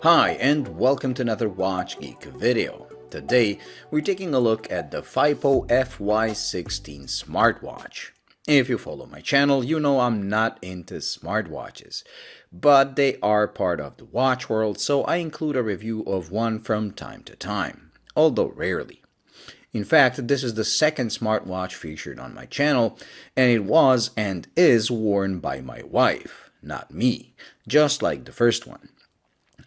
Hi and welcome to another Watch Geek video. Today we're taking a look at the Fiypo FY16 smartwatch. If you follow my channel, you know I'm not into smartwatches, but they are part of the watch world, so I include a review of one from time to time, although rarely. In fact, this is the second smartwatch featured on my channel, and it was and is worn by my wife, not me, just like the first one.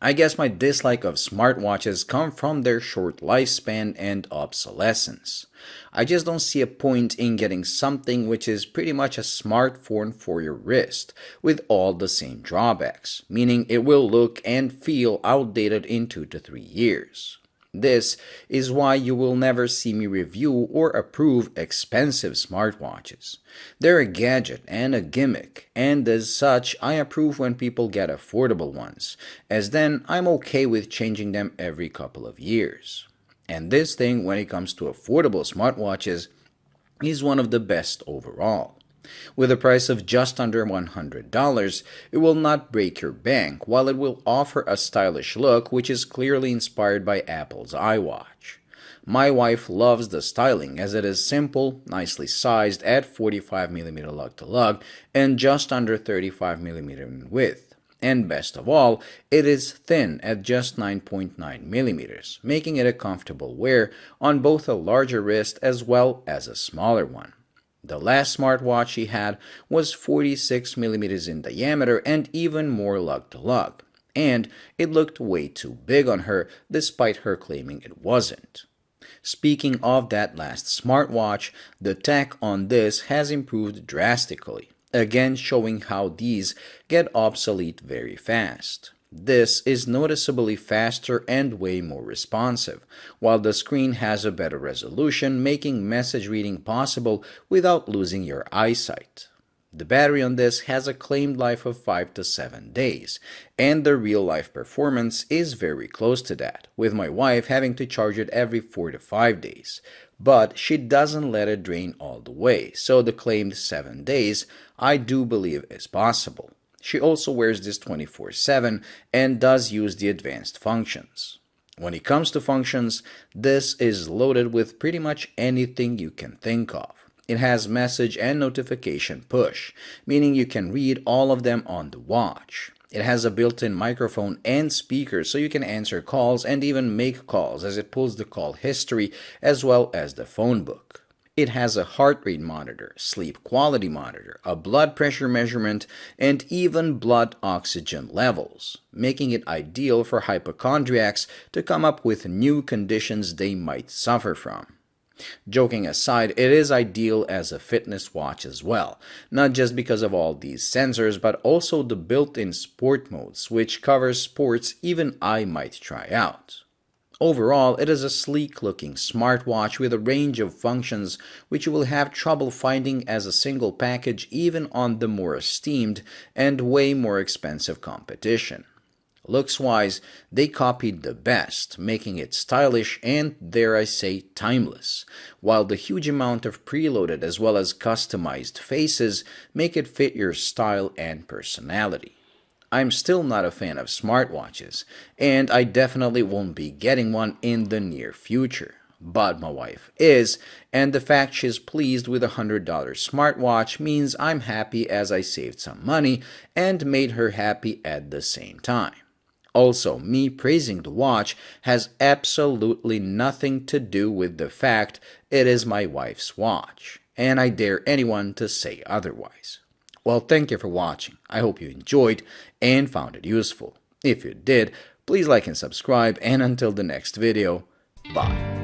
I guess my dislike of smartwatches come from their short lifespan and obsolescence. I just don't see a point in getting something which is pretty much a smartphone for your wrist, with all the same drawbacks, meaning it will look and feel outdated in 2 to 3 years. This is why you will never see me review or approve expensive smartwatches. They're a gadget and a gimmick, and as such, I approve when people get affordable ones, as then I'm okay with changing them every couple of years. And this thing, when it comes to affordable smartwatches, is one of the best overall. With a price of just under $100, it will not break your bank, while it will offer a stylish look which is clearly inspired by Apple's iWatch. My wife loves the styling as it is simple, nicely sized at 45mm lug-to-lug and just under 35mm in width. And best of all, it is thin at just 9.9mm, making it a comfortable wear on both a larger wrist as well as a smaller one. The last smartwatch she had was 46mm in diameter and even more lug-to-lug, and it looked way too big on her despite her claiming it wasn't. Speaking of that last smartwatch, the tech on this has improved drastically, again showing how these get obsolete very fast. This is noticeably faster and way more responsive, while the screen has a better resolution, making message reading possible without losing your eyesight. The battery on this has a claimed life of 5 to 7 days, and the real-life performance is very close to that, with my wife having to charge it every 4 to 5 days. But she doesn't let it drain all the way, so the claimed 7 days I do believe is possible. She also wears this 24/7 and does use the advanced functions. When it comes to functions, this is loaded with pretty much anything you can think of. It has message and notification push, meaning you can read all of them on the watch. It has a built-in microphone and speaker so you can answer calls and even make calls as it pulls the call history as well as the phone book. It has a heart rate monitor, sleep quality monitor, a blood pressure measurement, and even blood oxygen levels, making it ideal for hypochondriacs to come up with new conditions they might suffer from. Joking aside, it is ideal as a fitness watch as well, not just because of all these sensors, but also the built-in sport modes, which covers sports even I might try out. Overall, it is a sleek-looking smartwatch with a range of functions which you will have trouble finding as a single package even on the more esteemed and way more expensive competition. Looks-wise, they copied the best, making it stylish and, dare I say, timeless, while the huge amount of preloaded as well as customized faces make it fit your style and personality. I'm still not a fan of smartwatches, and I definitely won't be getting one in the near future. But my wife is, and the fact she's pleased with a $100 smartwatch means I'm happy as I saved some money and made her happy at the same time. Also, me praising the watch has absolutely nothing to do with the fact it is my wife's watch, and I dare anyone to say otherwise. Well, thank you for watching. I hope you enjoyed and found it useful. If you did, please like and subscribe, and until the next video, bye.